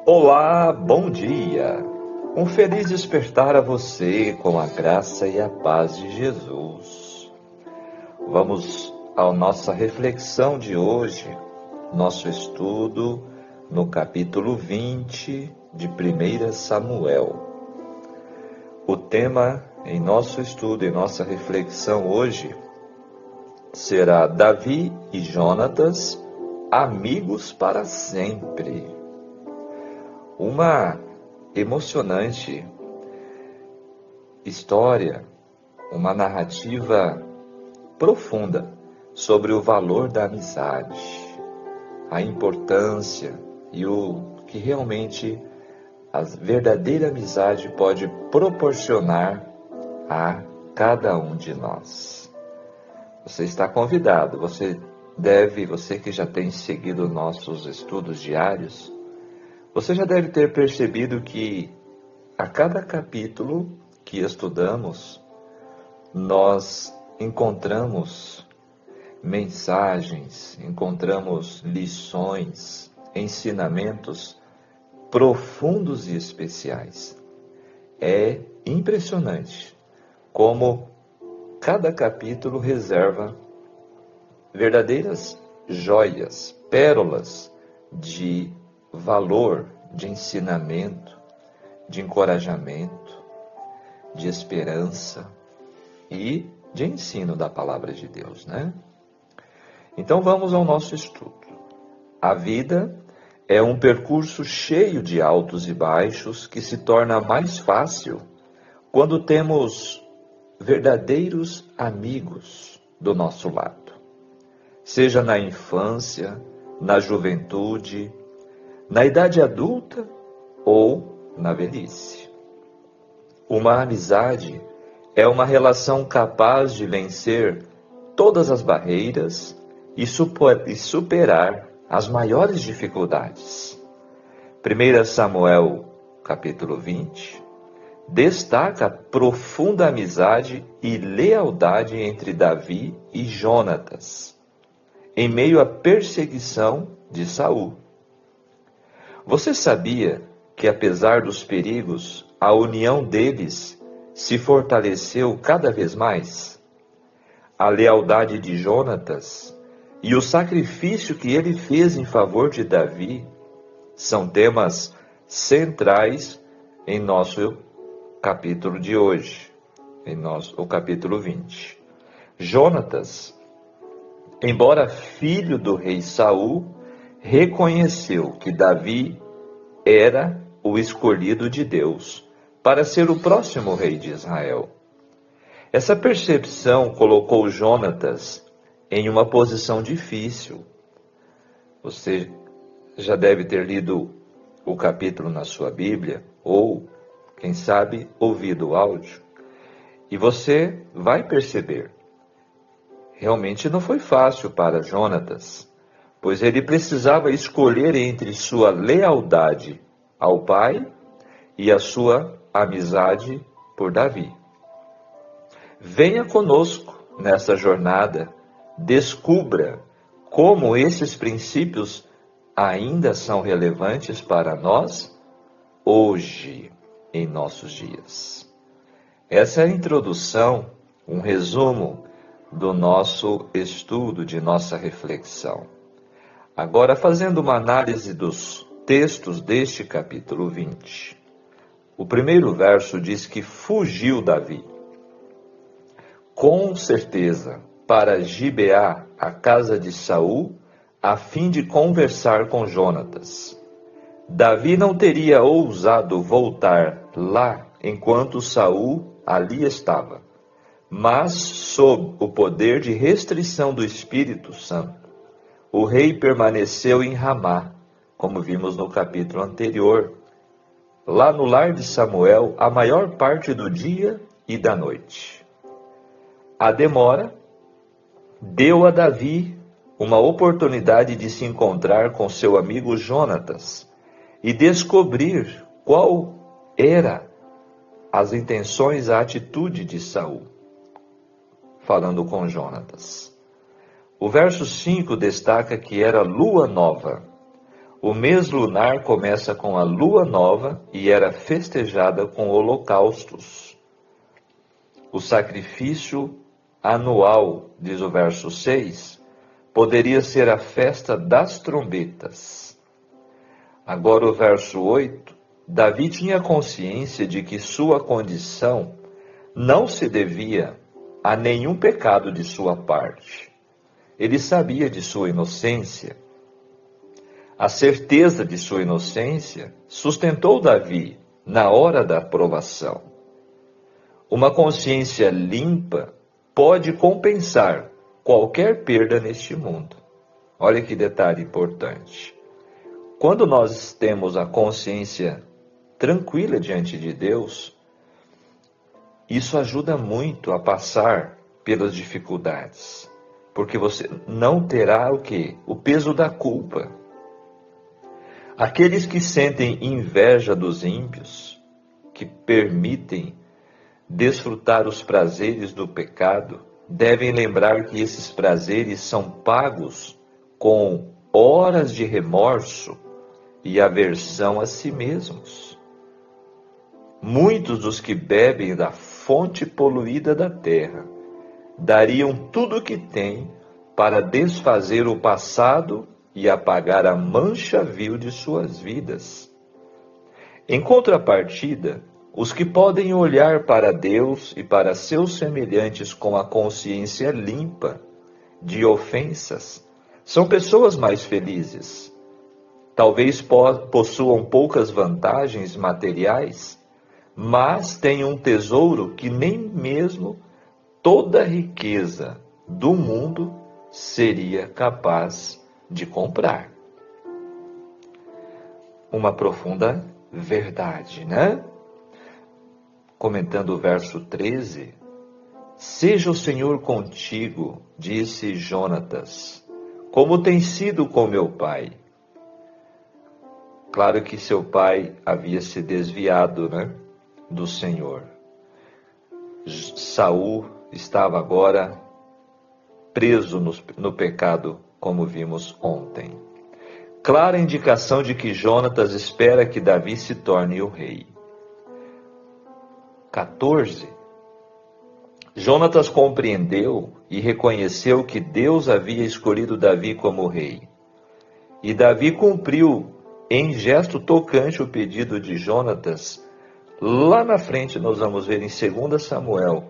Olá, bom dia! Um feliz despertar a você com a graça e a paz de Jesus. Vamos à nossa reflexão de hoje, nosso estudo no capítulo 20 de 1 Samuel. O tema em nosso estudo, em nossa reflexão hoje, será Davi e Jonatas, amigos para sempre. Uma emocionante história, uma narrativa profunda sobre o valor da amizade, a importância e o que realmente a verdadeira amizade pode proporcionar a cada um de nós. Você está convidado, você que já tem seguido nossos estudos diários, você já deve ter percebido que a cada capítulo que estudamos, nós encontramos mensagens, encontramos lições, ensinamentos profundos e especiais. É impressionante como cada capítulo reserva verdadeiras joias, pérolas de valor, de ensinamento, de encorajamento, de esperança e de ensino da palavra de Deus, né? Então vamos ao nosso estudo. A vida é um percurso cheio de altos e baixos que se torna mais fácil quando temos verdadeiros amigos do nosso lado. Seja na infância, na juventude, na idade adulta ou na velhice. Uma amizade é uma relação capaz de vencer todas as barreiras e superar as maiores dificuldades. 1 Samuel, capítulo 20, destaca a profunda amizade e lealdade entre Davi e Jonatas, em meio à perseguição de Saul. Você sabia que, apesar dos perigos, a união deles se fortaleceu cada vez mais? A lealdade de Jonatas e o sacrifício que ele fez em favor de Davi são temas centrais em nosso capítulo de hoje, o capítulo 20. Jonatas, embora filho do rei Saul, reconheceu que Davi era o escolhido de Deus para ser o próximo rei de Israel. Essa percepção colocou Jonatas em uma posição difícil. Você já deve ter lido o capítulo na sua Bíblia, ou, quem sabe, ouvido o áudio, e você vai perceber. Realmente não foi fácil para Jonatas, pois ele precisava escolher entre sua lealdade ao pai e a sua amizade por Davi. Venha conosco nessa jornada, descubra como esses princípios ainda são relevantes para nós hoje, em nossos dias. Essa é a introdução, um resumo do nosso estudo, de nossa reflexão. Agora, fazendo uma análise dos textos deste capítulo 20. O primeiro verso diz que fugiu Davi, com certeza, para Gibeá, a casa de Saul, a fim de conversar com Jonatas. Davi não teria ousado voltar lá enquanto Saul ali estava, mas sob o poder de restrição do Espírito Santo, o rei permaneceu em Ramá, como vimos no capítulo anterior, lá no lar de Samuel, a maior parte do dia e da noite. A demora deu a Davi uma oportunidade de se encontrar com seu amigo Jonatas e descobrir qual era as intenções, a atitude de Saul, falando com Jonatas. O verso 5 destaca que era lua nova, O mês lunar começa com a lua nova e era festejada com holocaustos. O sacrifício anual, diz o verso 6, poderia ser a festa das trombetas. Agora o verso 8, Davi tinha consciência de que sua condição não se devia a nenhum pecado de sua parte. Ele sabia de sua inocência. A certeza de sua inocência sustentou Davi na hora da provação. Uma consciência limpa pode compensar qualquer perda neste mundo. Olha que detalhe importante. Quando nós temos a consciência tranquila diante de Deus, isso ajuda muito a passar pelas dificuldades, porque você não terá o quê? O peso da culpa. Aqueles que sentem inveja dos ímpios, que permitem desfrutar os prazeres do pecado, devem lembrar que esses prazeres são pagos com horas de remorso e aversão a si mesmos. Muitos dos que bebem da fonte poluída da terra dariam tudo o que têm para desfazer o passado e apagar a mancha vil de suas vidas. Em contrapartida, os que podem olhar para Deus e para seus semelhantes com a consciência limpa de ofensas, são pessoas mais felizes. Talvez possuam poucas vantagens materiais, mas têm um tesouro que nem mesmo toda a riqueza do mundo seria capaz de comprar. Uma profunda verdade, né? Comentando o verso 13, seja o Senhor contigo, disse Jonatas, como tem sido com meu pai. Claro que seu pai havia se desviado, né, do Senhor. Saul estava agora preso no pecado, como vimos ontem. Clara indicação de que Jonatas espera que Davi se torne o rei. 14. Jonatas compreendeu e reconheceu que Deus havia escolhido Davi como rei. E Davi cumpriu em gesto tocante o pedido de Jonatas. Lá na frente nós vamos ver em 2 Samuel,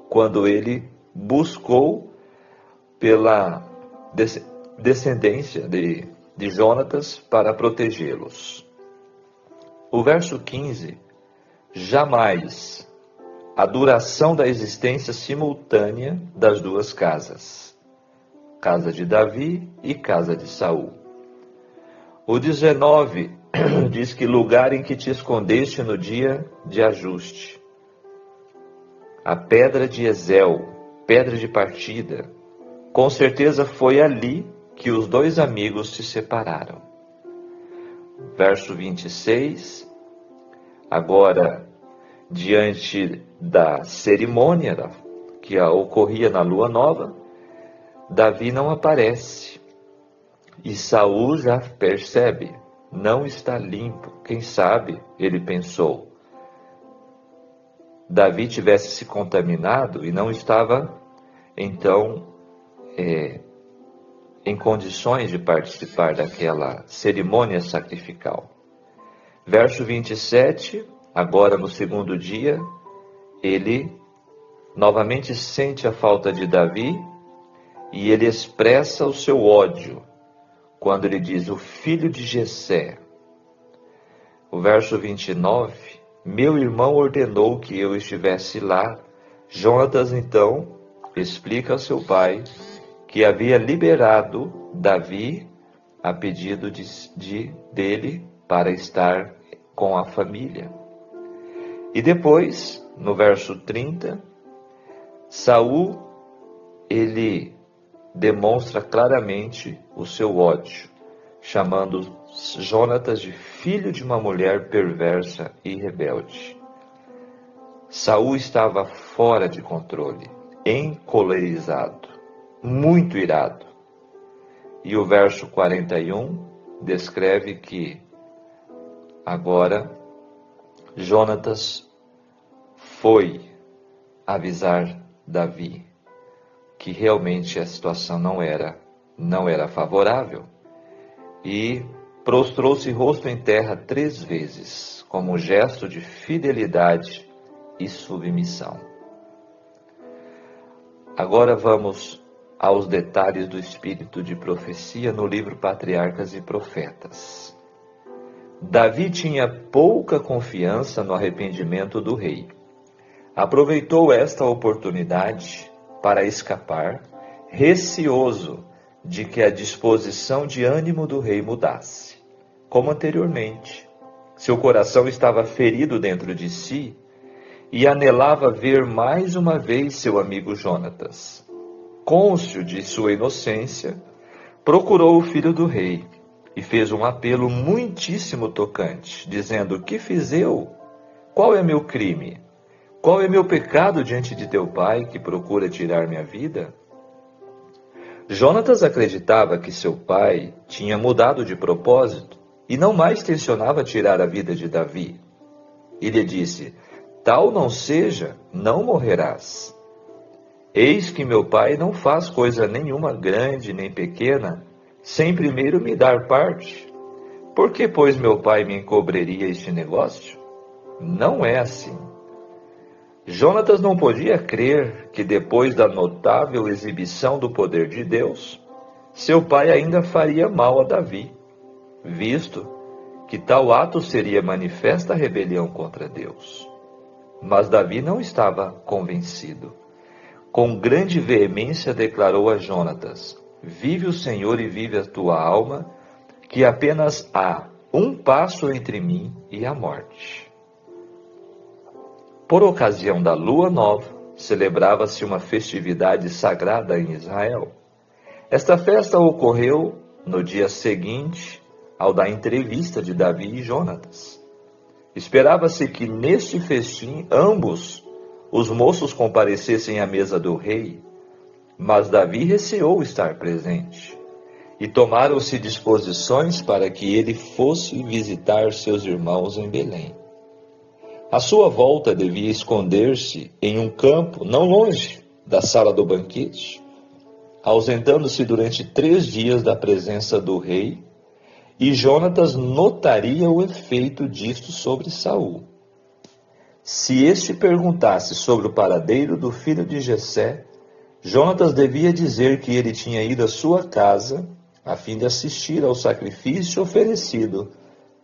quando ele buscou pela descendência de Jonatas para protegê-los. O verso 15, jamais a duração da existência simultânea das duas casas, casa de Davi e casa de Saul. O 19 diz que lugar em que te escondeste no dia de ajuste. A pedra de Ezel, pedra de partida, com certeza foi ali que os dois amigos se separaram. Verso 26, agora, diante da cerimônia que ocorria na lua nova, Davi não aparece. E Saul já percebe, não está limpo. Quem sabe, ele pensou, Davi tivesse se contaminado e não estava, então, em condições de participar daquela cerimônia sacrificial. Verso 27, agora no segundo dia, ele novamente sente a falta de Davi e ele expressa o seu ódio quando ele diz, o filho de Jessé. O verso 29, meu irmão ordenou que eu estivesse lá. Jonatas, então, explica ao seu pai que havia liberado Davi a pedido dele para estar com a família. E depois, no verso 30, Saul, ele demonstra claramente o seu ódio, chamando Jonatas de filho de uma mulher perversa e rebelde. Saul estava fora de controle, encolerizado, muito irado. E o verso 41 descreve que agora Jonatas foi avisar Davi que realmente a situação não era favorável, e prostrou-se rosto em terra 3 vezes, como um gesto de fidelidade e submissão. Agora vamos aos detalhes do espírito de profecia no livro Patriarcas e Profetas. Davi tinha pouca confiança no arrependimento do rei. Aproveitou esta oportunidade para escapar, receoso de que a disposição de ânimo do rei mudasse. Como anteriormente, seu coração estava ferido dentro de si e anelava ver mais uma vez seu amigo Jonatas. Cônscio de sua inocência, procurou o filho do rei e fez um apelo muitíssimo tocante, dizendo: que fiz eu? Qual é meu crime? Qual é meu pecado diante de teu pai, que procura tirar minha vida? Jonatas acreditava que seu pai tinha mudado de propósito e não mais tencionava tirar a vida de Davi. E lhe disse: tal não seja, não morrerás. Eis que meu pai não faz coisa nenhuma grande nem pequena, sem primeiro me dar parte. Por que, pois, meu pai me encobriria este negócio? Não é assim. Jonatas não podia crer que, depois da notável exibição do poder de Deus, seu pai ainda faria mal a Davi, visto que tal ato seria manifesta rebelião contra Deus. Mas Davi não estava convencido. Com grande veemência declarou a Jonatas: vive o Senhor e vive a tua alma, que apenas há um passo entre mim e a morte. Por ocasião da lua nova, celebrava-se uma festividade sagrada em Israel. Esta festa ocorreu no dia seguinte ao da entrevista de Davi e Jonatas. Esperava-se que neste festim ambos os moços comparecessem à mesa do rei, mas Davi receou estar presente, e tomaram-se disposições para que ele fosse visitar seus irmãos em Belém. À sua volta devia esconder-se em um campo não longe da sala do banquete, ausentando-se durante 3 dias da presença do rei, e Jonatas notaria o efeito disto sobre Saul. Se este perguntasse sobre o paradeiro do filho de Jessé, Jonatas devia dizer que ele tinha ido à sua casa a fim de assistir ao sacrifício oferecido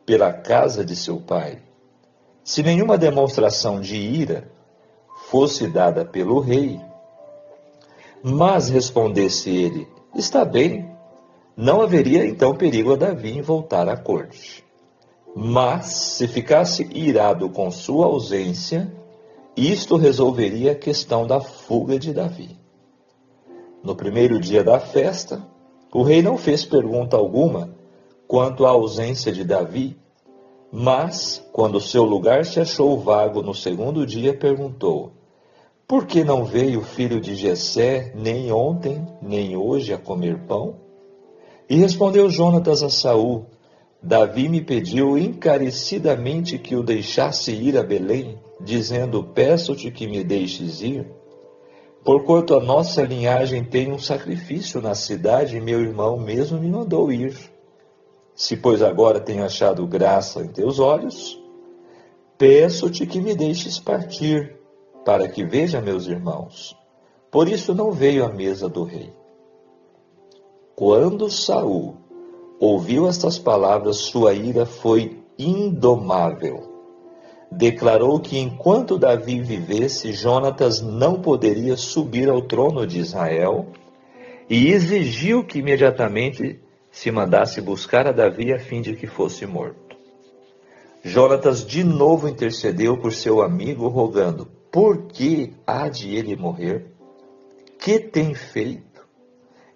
pela casa de seu pai. Se nenhuma demonstração de ira fosse dada pelo rei, mas respondesse ele: está bem, não haveria então perigo a Davi em voltar à corte. Mas, se ficasse irado com sua ausência, isto resolveria a questão da fuga de Davi. No primeiro dia da festa, o rei não fez pergunta alguma quanto à ausência de Davi, mas, quando seu lugar se achou vago no segundo dia, perguntou: por que não veio o filho de Jessé nem ontem, nem hoje a comer pão? E respondeu Jonatas a Saul: Davi me pediu encarecidamente que o deixasse ir a Belém, dizendo: peço-te que me deixes ir, porquanto a nossa linhagem tem um sacrifício na cidade, e meu irmão mesmo me mandou ir. Se, pois, agora tenho achado graça em teus olhos, peço-te que me deixes partir, para que veja meus irmãos. Por isso não veio à mesa do rei. Quando Saul ouviu estas palavras, sua ira foi indomável. Declarou que enquanto Davi vivesse, Jonatas não poderia subir ao trono de Israel, e exigiu que imediatamente se mandasse buscar a Davi a fim de que fosse morto. Jonatas de novo intercedeu por seu amigo, rogando: por que há de ele morrer? Que tem feito?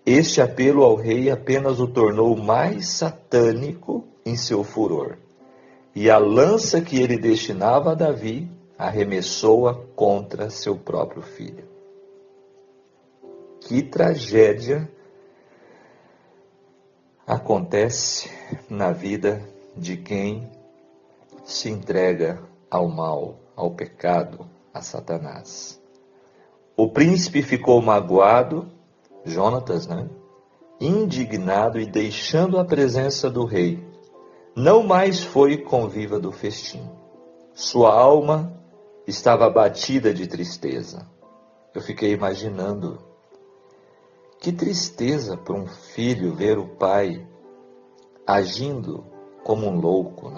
Este apelo ao rei apenas o tornou mais satânico em seu furor, e a lança que ele destinava a Davi arremessou-a contra seu próprio filho. Que tragédia acontece na vida de quem se entrega ao mal, ao pecado, a Satanás. O príncipe ficou magoado, Jonatas, indignado e deixando a presença do rei, não mais foi conviva do festim. Sua alma estava abatida de tristeza. Eu fiquei imaginando, que tristeza para um filho ver o pai agindo como um louco,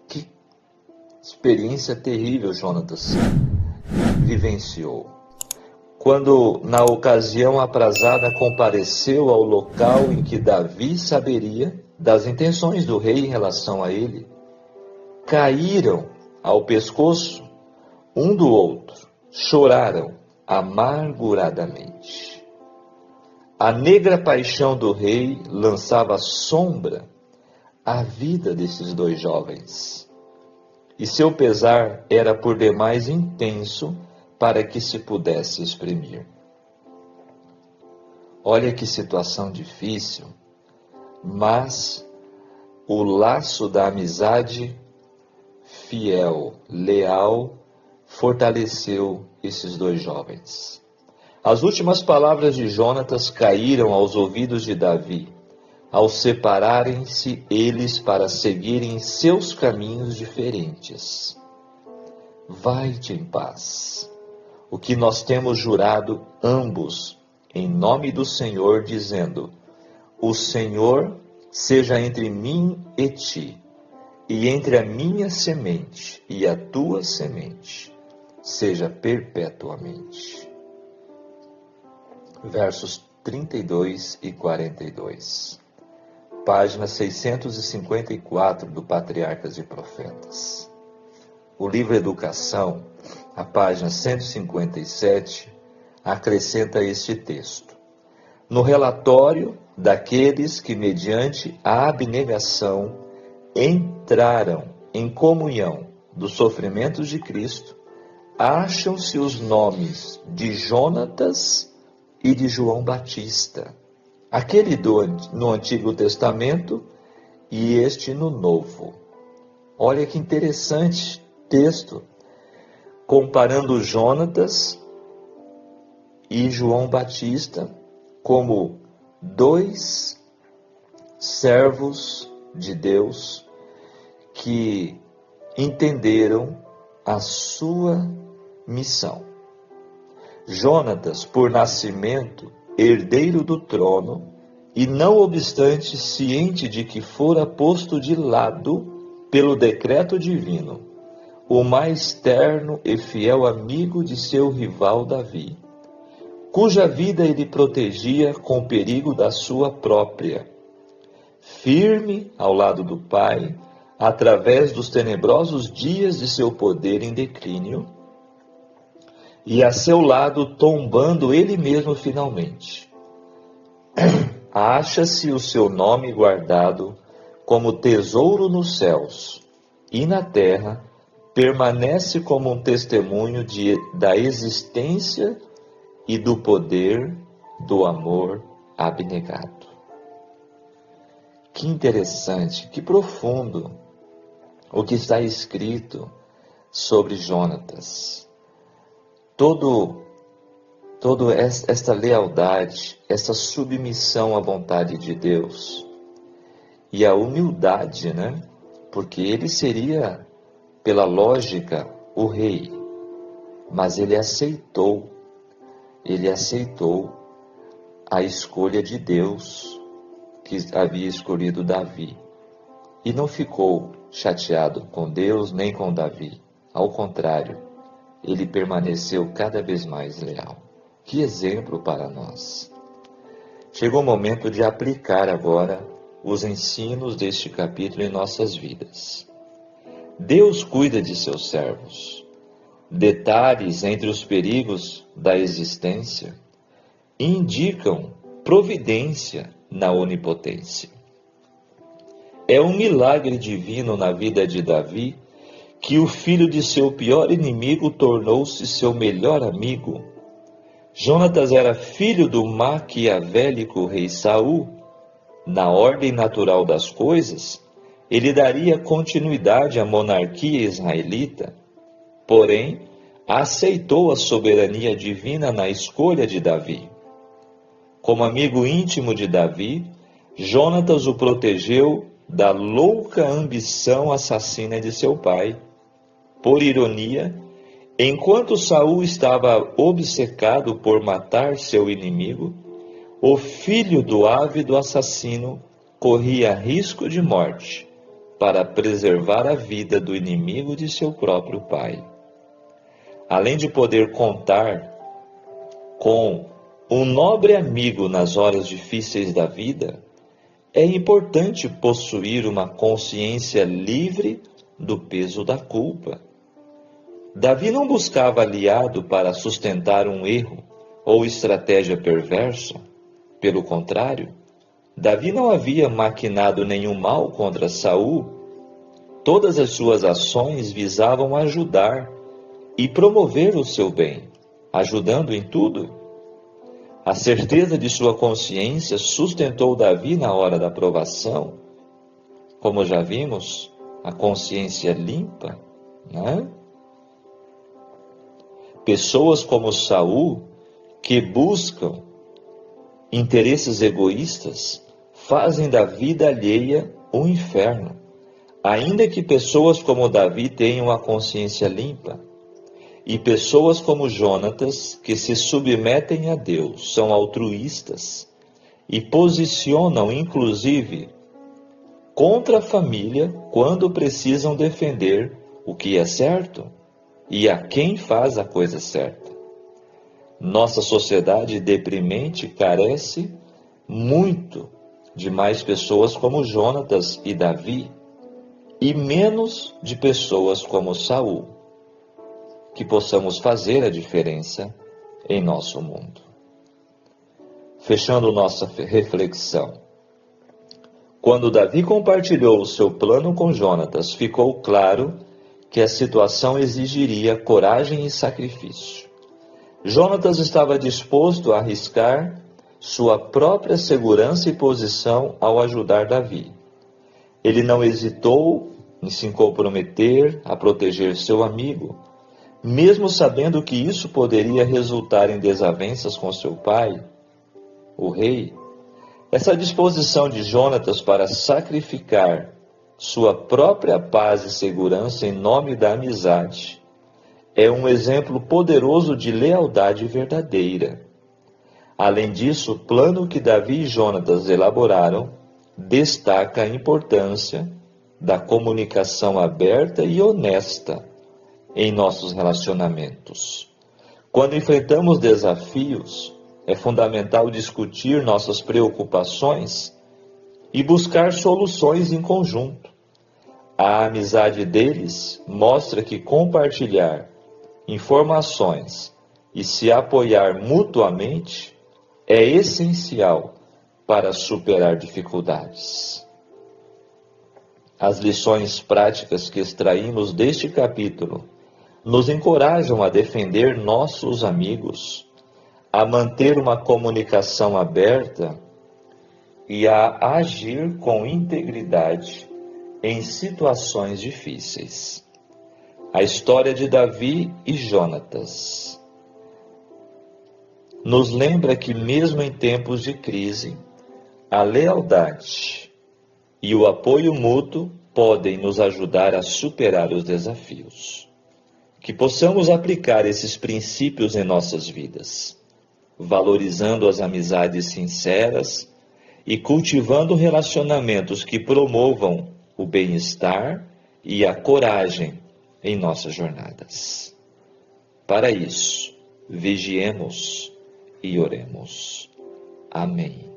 Que experiência terrível Jonatas vivenciou. Quando, na ocasião aprazada, compareceu ao local em que Davi saberia das intenções do rei em relação a ele, caíram ao pescoço um do outro, choraram amarguradamente. A negra paixão do rei lançava sombra à vida desses dois jovens, e seu pesar era por demais intenso para que se pudesse exprimir. Olha que situação difícil, mas o laço da amizade fiel, leal, fortaleceu esses dois jovens. As últimas palavras de Jonatas caíram aos ouvidos de Davi, ao separarem-se eles para seguirem seus caminhos diferentes. Vai-te em paz, o que nós temos jurado ambos, em nome do Senhor, dizendo: o Senhor seja entre mim e ti, e entre a minha semente e a tua semente, seja perpetuamente. Versos 32 e 42. Página 654 do Patriarcas e Profetas. O livro Educação, a página 157, acrescenta este texto: no relatório daqueles que, mediante a abnegação, entraram em comunhão dos sofrimentos de Cristo, acham-se os nomes de Jonatas e de João Batista, aquele no Antigo Testamento e este no Novo. Olha que interessante texto, comparando Jonatas e João Batista como dois servos de Deus que entenderam a sua missão. Jonatas, por nascimento, herdeiro do trono, e não obstante ciente de que fora posto de lado pelo decreto divino, o mais terno e fiel amigo de seu rival Davi, cuja vida ele protegia com perigo da sua própria, firme ao lado do Pai, através dos tenebrosos dias de seu poder em declínio, e a seu lado tombando ele mesmo finalmente. Acha-se o seu nome guardado como tesouro nos céus, e na terra permanece como um testemunho da existência e do poder do amor abnegado. Que interessante, que profundo o que está escrito sobre Jonatas. Toda esta lealdade, essa submissão à vontade de Deus e a humildade, Porque ele seria, pela lógica, o rei, mas ele aceitou a escolha de Deus que havia escolhido Davi e não ficou chateado com Deus nem com Davi. Ao contrário, ele permaneceu cada vez mais leal. Que exemplo para nós! Chegou o momento de aplicar agora os ensinos deste capítulo em nossas vidas. Deus cuida de seus servos. Detalhes entre os perigos da existência indicam providência na onipotência. É um milagre divino na vida de Davi que o filho de seu pior inimigo tornou-se seu melhor amigo. Jonatas era filho do maquiavélico rei Saul, na ordem natural das coisas, ele daria continuidade à monarquia israelita, porém, aceitou a soberania divina na escolha de Davi. Como amigo íntimo de Davi, Jonatas o protegeu da louca ambição assassina de seu pai. Por ironia, enquanto Saul estava obcecado por matar seu inimigo, o filho do ávido assassino corria risco de morte para preservar a vida do inimigo de seu próprio pai. Além de poder contar com um nobre amigo nas horas difíceis da vida, é importante possuir uma consciência livre do peso da culpa. Davi não buscava aliado para sustentar um erro ou estratégia perversa. Pelo contrário, Davi não havia maquinado nenhum mal contra Saul. Todas as suas ações visavam ajudar e promover o seu bem, ajudando em tudo. A certeza de sua consciência sustentou Davi na hora da provação. Como já vimos, a consciência limpa, né? Pessoas como Saul, que buscam interesses egoístas, fazem da vida alheia um inferno. Ainda que pessoas como Davi tenham a consciência limpa, e pessoas como Jonatas, que se submetem a Deus, são altruístas e posicionam, inclusive, contra a família quando precisam defender o que é certo e a quem faz a coisa certa. Nossa sociedade deprimente carece muito de mais pessoas como Jonatas e Davi, e menos de pessoas como Saul, que possamos fazer a diferença em nosso mundo. Fechando nossa reflexão. Quando Davi compartilhou o seu plano com Jonatas, ficou claro que a situação exigiria coragem e sacrifício. Jonatas estava disposto a arriscar sua própria segurança e posição ao ajudar Davi. Ele não hesitou em se comprometer a proteger seu amigo, mesmo sabendo que isso poderia resultar em desavenças com seu pai, o rei. Essa disposição de Jonatas para sacrificar sua própria paz e segurança em nome da amizade é um exemplo poderoso de lealdade verdadeira. Além disso, o plano que Davi e Jonatas elaboraram destaca a importância da comunicação aberta e honesta em nossos relacionamentos. Quando enfrentamos desafios, é fundamental discutir nossas preocupações e buscar soluções em conjunto. A amizade deles mostra que compartilhar informações e se apoiar mutuamente é essencial para superar dificuldades. As lições práticas que extraímos deste capítulo nos encorajam a defender nossos amigos, a manter uma comunicação aberta e a agir com integridade em situações difíceis. A história de Davi e Jonatas nos lembra que mesmo em tempos de crise, a lealdade e o apoio mútuo podem nos ajudar a superar os desafios. Que possamos aplicar esses princípios em nossas vidas, valorizando as amizades sinceras e cultivando relacionamentos que promovam o bem-estar e a coragem em nossas jornadas. Para isso, vigiemos e oremos. Amém.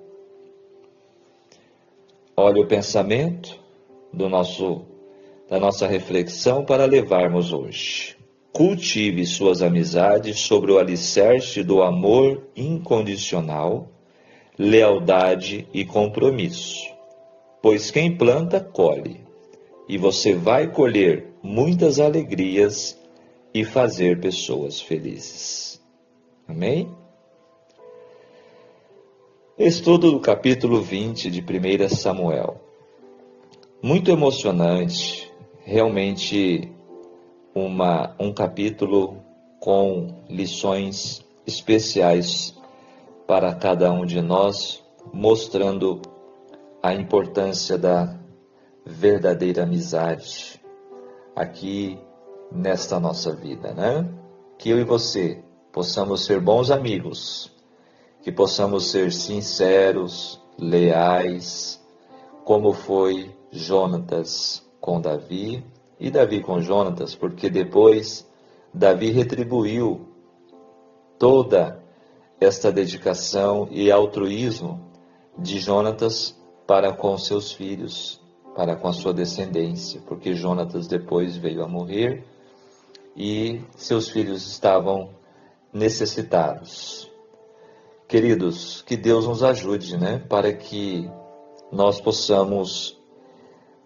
Olha o pensamento da nossa reflexão para levarmos hoje. Cultive suas amizades sobre o alicerce do amor incondicional, lealdade e compromisso. Pois quem planta, colhe, e você vai colher muitas alegrias e fazer pessoas felizes. Amém? Estudo do capítulo 20 de 1 Samuel. Muito emocionante, realmente um capítulo com lições especiais para cada um de nós, mostrando a importância da verdadeira amizade aqui nesta nossa vida, né? Que eu e você possamos ser bons amigos, que possamos ser sinceros, leais, como foi Jonatas com Davi e Davi com Jonatas, porque depois Davi retribuiu toda esta dedicação e altruísmo de Jonatas para com seus filhos, para com a sua descendência, porque Jonatas depois veio a morrer e seus filhos estavam necessitados. Queridos, que Deus nos ajude, né, para que nós possamos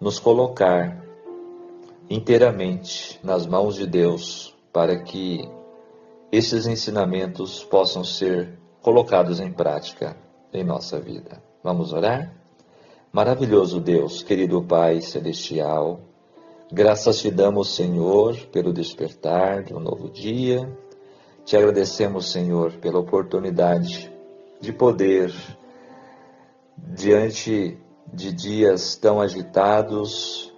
nos colocar inteiramente nas mãos de Deus, para que esses ensinamentos possam ser colocados em prática em nossa vida. Vamos orar? Maravilhoso Deus, querido Pai Celestial, graças te damos, Senhor, pelo despertar de um novo dia. Te agradecemos, Senhor, pela oportunidade de poder, diante de dias tão agitados,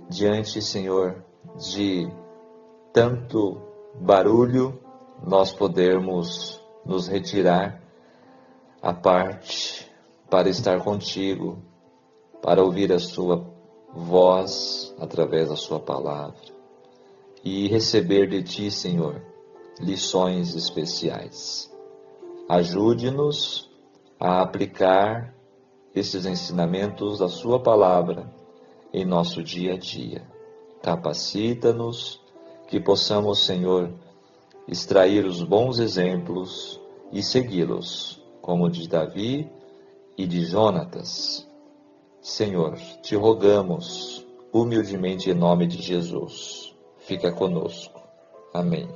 diante, Senhor, de tanto barulho, nós podermos nos retirar à parte para estar contigo, para ouvir a sua voz através da sua palavra e receber de ti, Senhor, lições especiais. Ajude-nos a aplicar esses ensinamentos da sua palavra em nosso dia a dia. Capacita-nos que possamos, Senhor, extrair os bons exemplos e segui-los, como de Davi e de Jonatas. Senhor, te rogamos humildemente em nome de Jesus. Fica conosco. Amém.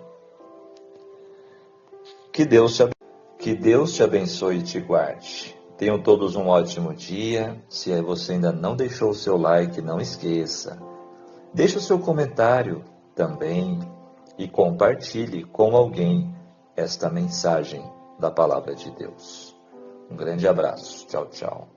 Que Deus te abençoe e te guarde. Tenham todos um ótimo dia. Se você ainda não deixou o seu like, não esqueça. Deixe o seu comentário também e compartilhe com alguém esta mensagem da Palavra de Deus. Um grande abraço. Tchau, tchau.